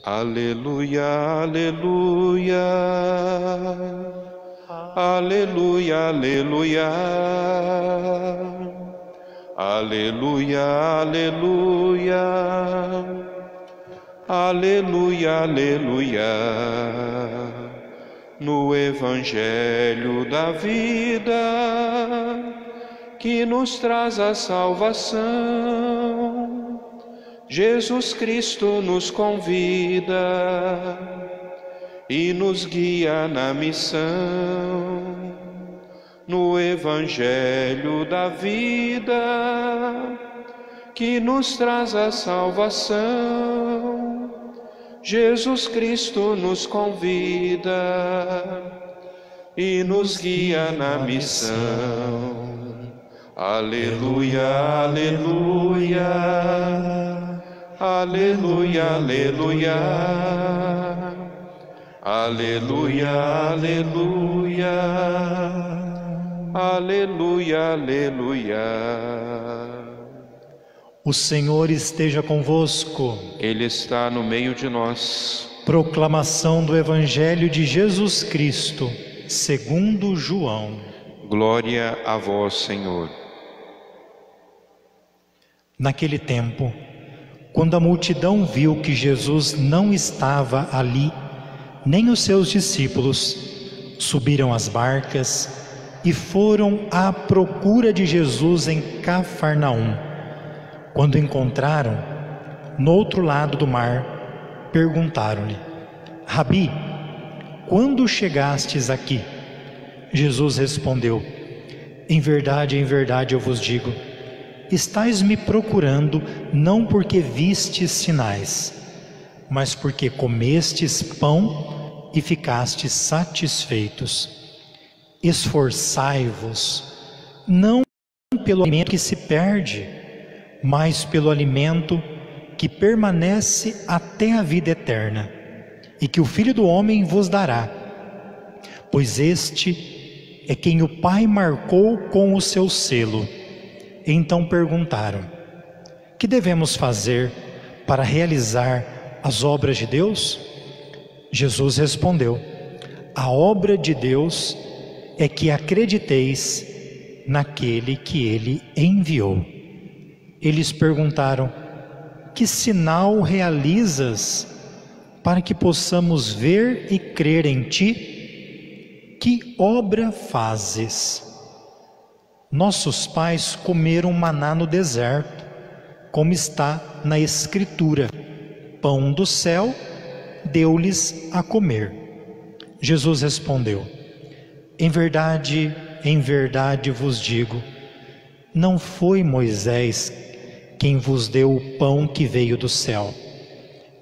Aleluia, aleluia. Aleluia, aleluia. Aleluia, aleluia. Aleluia, aleluia. No Evangelho da vida que nos traz a salvação, Jesus Cristo nos convida e nos guia na missão. No Evangelho da vida que nos traz a salvação, Jesus Cristo nos convida e nos guia na missão. Aleluia, aleluia. Aleluia, aleluia. Aleluia, aleluia. Aleluia, aleluia. O Senhor esteja convosco. Ele está no meio de nós. Proclamação do Evangelho de Jesus Cristo, segundo João. Glória a vós, Senhor. Naquele tempo, quando a multidão viu que Jesus não estava ali, nem os seus discípulos, subiram às barcas e foram à procura de Jesus em Cafarnaum. Quando encontraram, no outro lado do mar, perguntaram-lhe: Rabi, quando chegastes aqui? Jesus respondeu: em verdade eu vos digo, estais me procurando não porque vistes sinais, mas porque comestes pão e ficastes satisfeitos. Esforçai-vos, não pelo alimento que se perde, mas pelo alimento que permanece até a vida eterna, e que o Filho do Homem vos dará, pois este é quem o Pai marcou com o seu selo. Então perguntaram: que devemos fazer para realizar as obras de Deus? Jesus respondeu: a obra de Deus é que acrediteis naquele que Ele enviou. Eles perguntaram: que sinal realizas para que possamos ver e crer em Ti? Que obra fazes? Nossos pais comeram maná no deserto, como está na Escritura: pão do céu deu-lhes a comer. Jesus respondeu: em verdade vos digo, não foi Moisés quem vos deu o pão que veio do céu.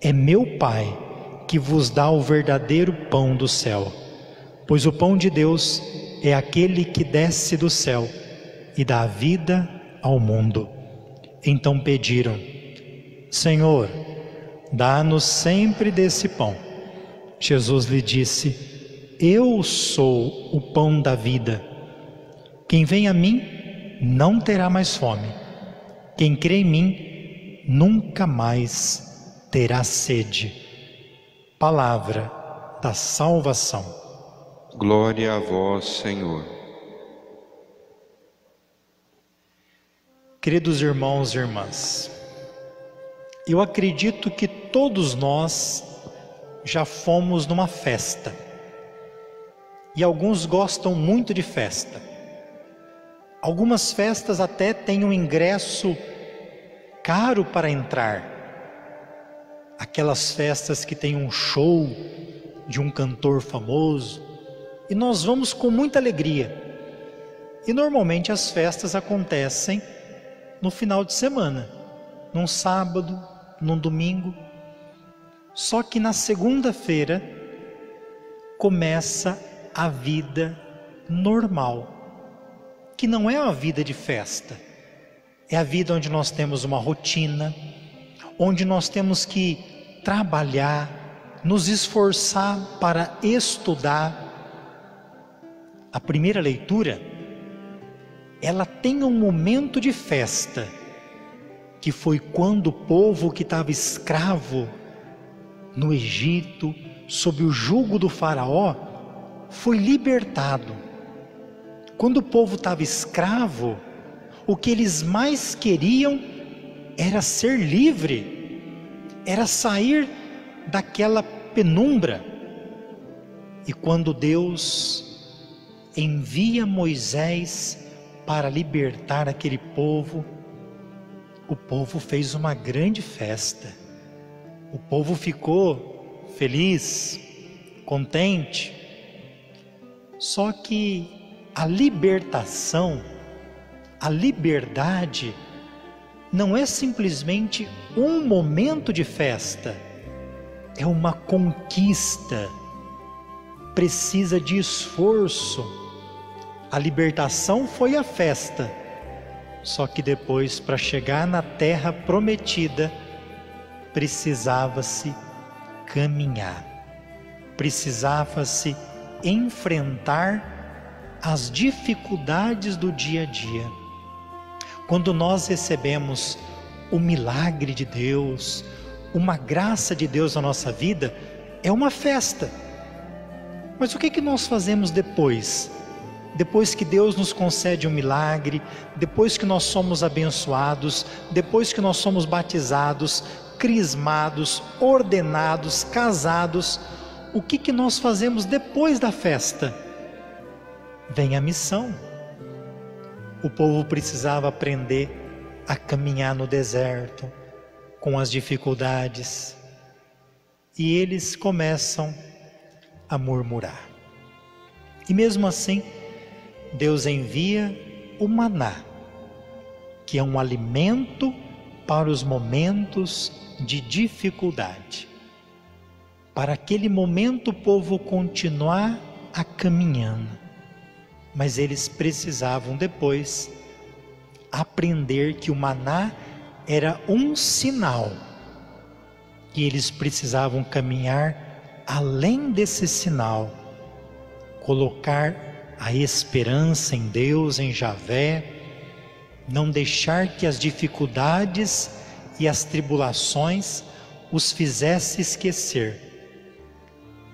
É meu Pai que vos dá o verdadeiro pão do céu, pois o pão de Deus é aquele que desce do céu e dá vida ao mundo. Então pediram: Senhor, dá-nos sempre desse pão. Jesus lhe disse: eu sou o pão da vida. Quem vem a mim não terá mais fome. Quem crê em mim nunca mais terá sede. Palavra da salvação. Glória a vós, Senhor. Queridos irmãos e irmãs, eu acredito que todos nós já fomos numa festa. E alguns gostam muito de festa. Algumas festas até têm um ingresso caro para entrar. Aquelas festas que tem um show de um cantor famoso. E nós vamos com muita alegria. E normalmente as festas acontecem no final de semana, num sábado, num domingo. Só que na segunda-feira começa a vida normal, que não é uma vida de festa, é a vida onde nós temos uma rotina, onde nós temos que trabalhar, nos esforçar para estudar. A primeira leitura, ela tem um momento de festa, que foi quando o povo que estava escravo no Egito, sob o jugo do faraó, foi libertado. Quando o povo estava escravo, o que eles mais queriam era ser livre, era sair daquela penumbra. E quando Deus envia Moisés para libertar aquele povo, o povo fez uma grande festa. O povo ficou feliz, contente. Só que a libertação, a liberdade, não é simplesmente um momento de festa, é uma conquista, precisa de esforço. A libertação foi a festa, só que depois, para chegar na terra prometida, precisava-se caminhar, precisava-se enfrentar as dificuldades do dia a dia. Quando nós recebemos o milagre de Deus, uma graça de Deus na nossa vida, é uma festa. Mas o que nós fazemos depois? Depois que Deus nos concede um milagre, depois que nós somos abençoados, depois que nós somos batizados, crismados, ordenados, casados, o que nós fazemos depois da festa? Vem a missão. O povo precisava aprender a caminhar no deserto, com as dificuldades, e eles começam a murmurar. E mesmo assim, Deus envia o maná, que é um alimento para os momentos de dificuldade. Para aquele momento o povo continuar a caminhando, mas eles precisavam depois aprender que o maná era um sinal, e eles precisavam caminhar além desse sinal, colocar a esperança em Deus, em Javé, não deixar que as dificuldades e as tribulações os fizesse esquecer.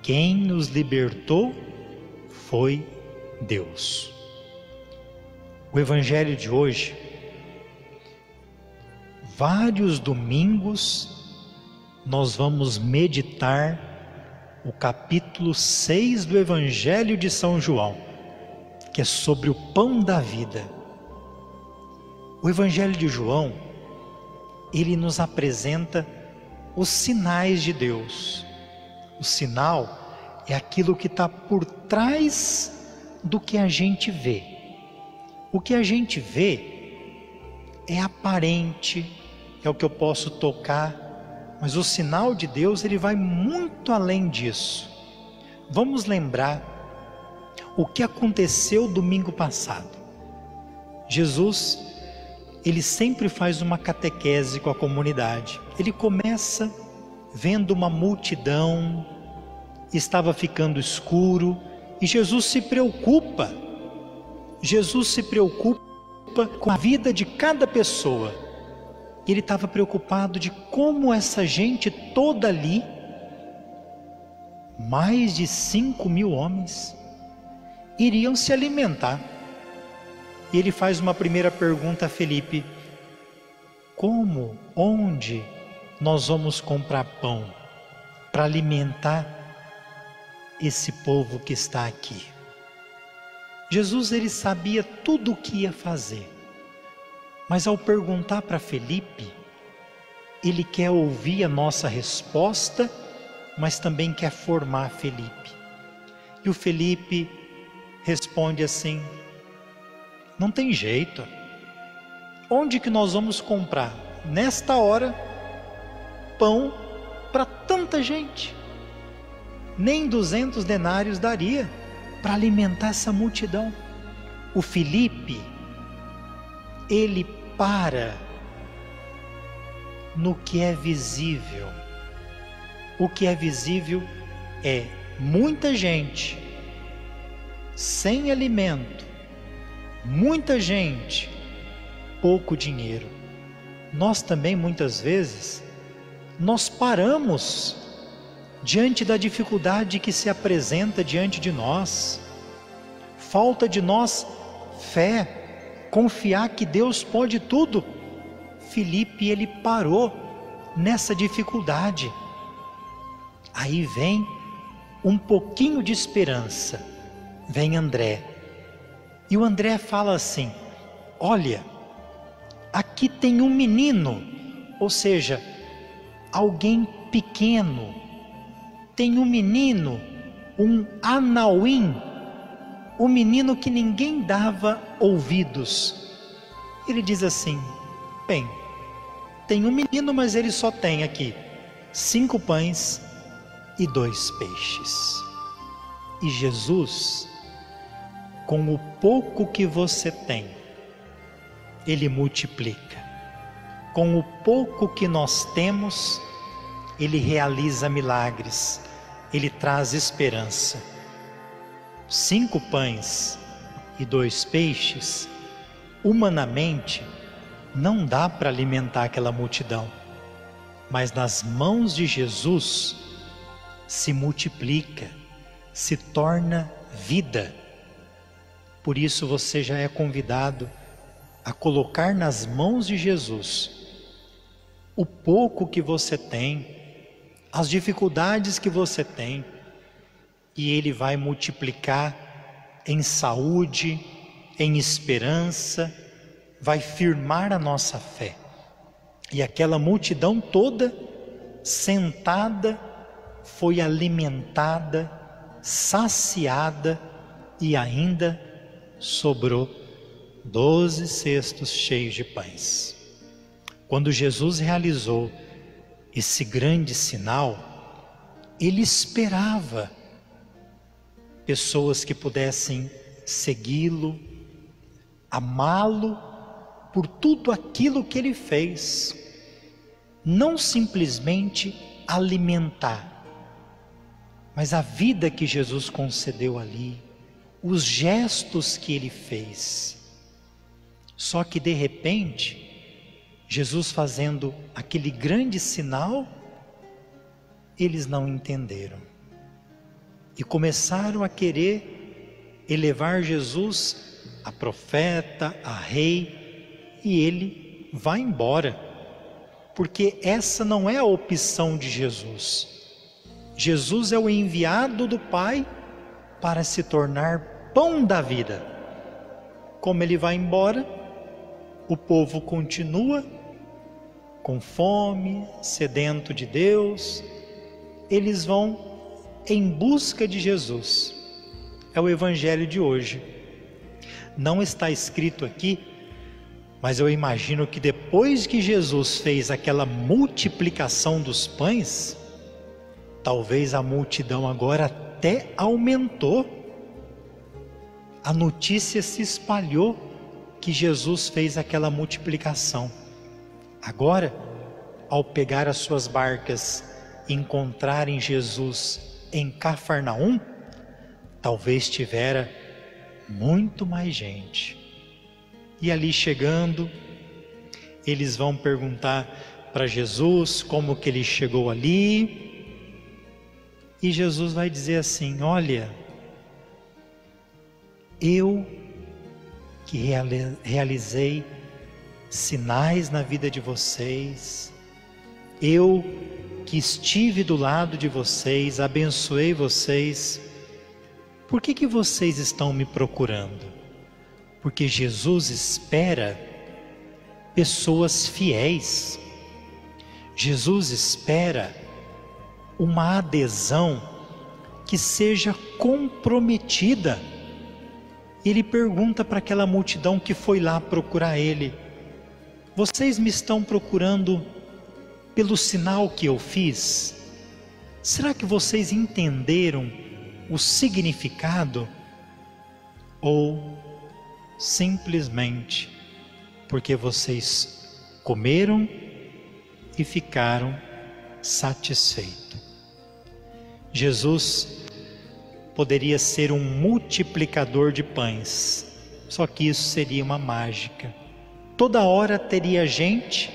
Quem nos libertou foi Deus. O Evangelho de hoje, vários domingos, nós vamos meditar o capítulo 6 do Evangelho de São João, que é sobre o pão da vida. O Evangelho de João, ele nos apresenta os sinais de Deus. O sinal é aquilo que está por trás do que a gente vê. O que a gente vê é aparente, é o que eu posso tocar, mas o sinal de Deus, ele vai muito além disso. Vamos lembrar o que aconteceu domingo passado. Jesus, ele sempre faz uma catequese com a comunidade. Ele começa vendo uma multidão, estava ficando escuro, e Jesus se preocupa. Jesus se preocupa com a vida de cada pessoa. Ele estava preocupado de como essa gente toda ali, mais de 5.000 homens, iriam se alimentar. E ele faz uma primeira pergunta a Felipe: como, onde nós vamos comprar pão para alimentar esse povo que está aqui? Jesus, ele sabia tudo o que ia fazer, mas ao perguntar para Felipe, ele quer ouvir a nossa resposta, mas também quer formar Felipe. E o Felipe responde assim: não tem jeito. Onde que nós vamos comprar nesta hora pão para tanta gente? Nem 200 denários daria para alimentar essa multidão. O Felipe, ele para no que é visível. O que é visível é muita gente sem alimento, muita gente, pouco dinheiro. Nós também muitas vezes, nós paramos diante da dificuldade que se apresenta diante de nós. Falta de nós fé, confiar que Deus pode tudo. Filipe, ele parou nessa dificuldade. Aí vem um pouquinho de esperança, vem André. E o André fala assim: olha, aqui tem um menino, ou seja, alguém pequeno, tem um menino, um anauim, um menino que ninguém dava ouvidos. Ele diz assim: bem, tem um menino, mas ele só tem aqui 5 pães e 2 peixes. E Jesus, com o pouco que você tem, Ele multiplica. Com o pouco que nós temos, Ele realiza milagres, Ele traz esperança. 5 pães e 2 peixes, humanamente, não dá para alimentar aquela multidão, mas nas mãos de Jesus se multiplica, se torna vida. Por isso você já é convidado a colocar nas mãos de Jesus o pouco que você tem, as dificuldades que você tem, e Ele vai multiplicar em saúde, em esperança, vai firmar a nossa fé. E aquela multidão toda sentada foi alimentada, saciada, e ainda sobrou 12 cestos cheios de pães. Quando Jesus realizou esse grande sinal, Ele esperava pessoas que pudessem segui-lo, amá-lo por tudo aquilo que Ele fez, não simplesmente alimentar, mas a vida que Jesus concedeu ali, os gestos que Ele fez. Só que de repente, Jesus fazendo aquele grande sinal, eles não entenderam e começaram a querer elevar Jesus a profeta, a rei, e Ele vai embora, porque essa não é a opção de Jesus. Jesus é o enviado do Pai para se tornar pão da vida. Como Ele vai embora, o povo continua com fome, sedento de Deus. Eles vão em busca de Jesus. É o evangelho de hoje. Não está escrito aqui, mas eu imagino que depois que Jesus fez aquela multiplicação dos pães, talvez a multidão agora até aumentou. A notícia se espalhou que Jesus fez aquela multiplicação. Agora, ao pegar as suas barcas e encontrarem Jesus em Cafarnaum, talvez tivera muito mais gente. E ali chegando, eles vão perguntar para Jesus como que Ele chegou ali, e Jesus vai dizer assim: olha, eu que realizei sinais na vida de vocês, eu que estive do lado de vocês, abençoei vocês, por que vocês estão me procurando? Porque Jesus espera pessoas fiéis. Jesus espera uma adesão que seja comprometida. Ele pergunta para aquela multidão que foi lá procurar Ele: vocês me estão procurando pelo sinal que eu fiz? Será que vocês entenderam o significado? Ou simplesmente porque vocês comeram e ficaram satisfeitos? Jesus poderia ser um multiplicador de pães, só que isso seria uma mágica. Toda hora teria gente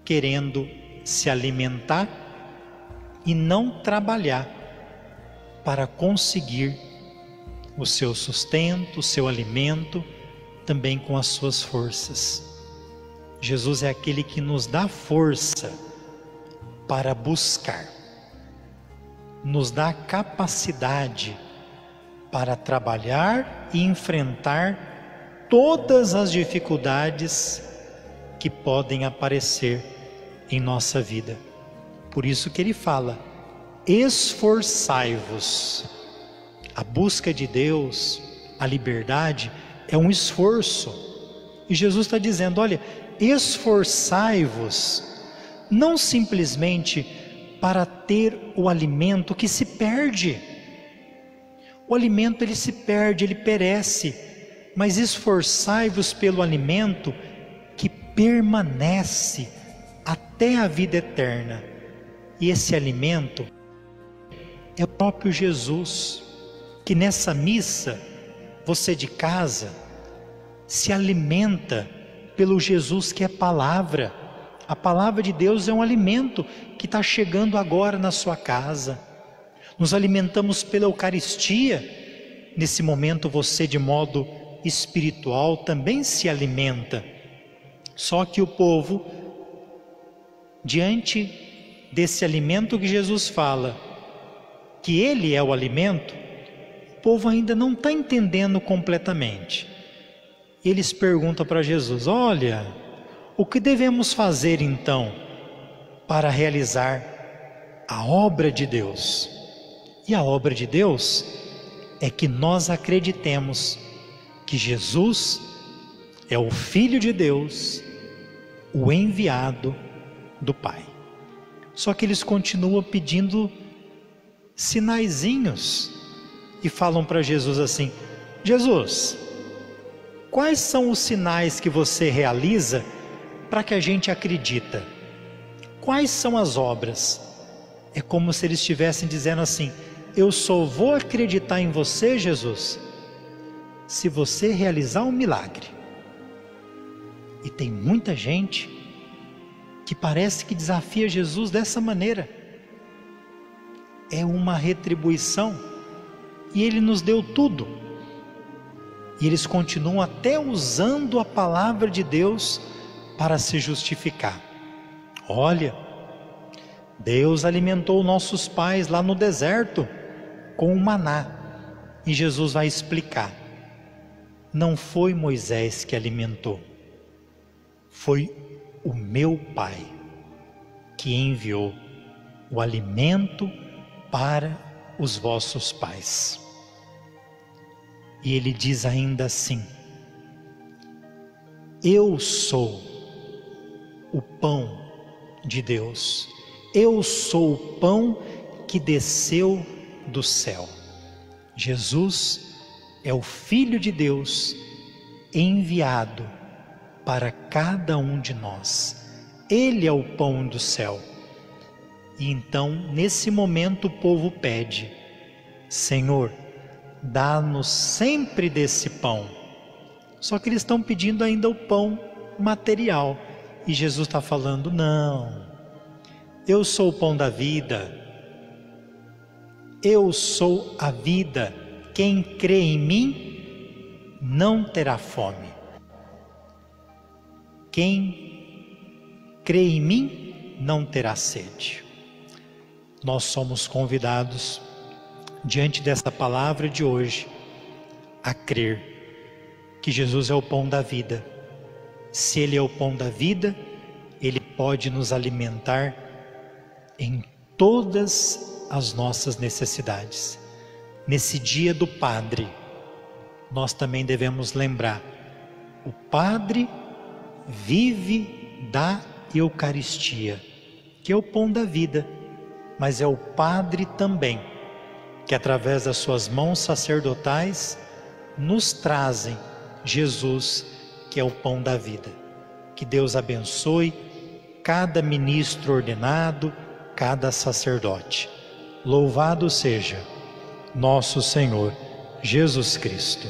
querendo se alimentar, e não trabalhar para conseguir o seu sustento, o seu alimento, também com as suas forças. Jesus é aquele que nos dá força para buscar, nos dá capacidade para trabalhar e enfrentar todas as dificuldades que podem aparecer em nossa vida. Por isso que ele fala: esforçai-vos. A busca de Deus, a liberdade, é um esforço. E Jesus está dizendo: olha, esforçai-vos, não simplesmente para ter o alimento que se perde. O alimento ele se perde, ele perece, mas esforçai-vos pelo alimento que permanece até a vida eterna. E esse alimento é o próprio Jesus, que nessa missa, você de casa, se alimenta pelo Jesus que é palavra. A palavra de Deus é um alimento que está chegando agora na sua casa. Nos alimentamos pela Eucaristia. Nesse momento você, de modo espiritual, também se alimenta. Só que o povo, diante desse alimento que Jesus fala, que Ele é o alimento, o povo ainda não está entendendo completamente. Eles perguntam para Jesus: olha, o que devemos fazer então para realizar a obra de Deus? E a obra de Deus é que nós acreditemos que Jesus é o Filho de Deus, o enviado do Pai. Só que eles continuam pedindo sinaizinhos e falam para Jesus assim: Jesus, quais são os sinais que você realiza para que a gente acredita? Quais são as obras? É como se eles estivessem dizendo assim: eu só vou acreditar em você, Jesus, se você realizar um milagre. E tem muita gente que parece que desafia Jesus dessa maneira. É uma retribuição, e Ele nos deu tudo. E eles continuam até usando a palavra de Deus para se justificar. Olha, Deus alimentou nossos pais lá no deserto com o maná. E Jesus vai explicar: não foi Moisés que alimentou, foi o meu Pai que enviou o alimento para os vossos pais. E ele diz ainda assim: eu sou o pão de Deus, eu sou o pão que desceu do céu. Jesus é o Filho de Deus enviado para cada um de nós. Ele é o pão do céu. E então, nesse momento, o povo pede: Senhor, dá-nos sempre desse pão. Só que eles estão pedindo ainda o pão material. E Jesus está falando: não, eu sou o pão da vida, eu sou a vida. Quem crê em mim não terá fome. Quem crê em mim não terá sede. Nós somos convidados, diante dessa palavra de hoje, a crer que Jesus é o pão da vida. Se Ele é o pão da vida, Ele pode nos alimentar em todas as nossas necessidades. Nesse dia do Padre, nós também devemos lembrar: o Padre vive da Eucaristia, que é o pão da vida, mas é o Padre também que, através das suas mãos sacerdotais, nos trazem Jesus, que é o pão da vida. Que Deus abençoe cada ministro ordenado, cada sacerdote. Louvado seja nosso Senhor Jesus Cristo.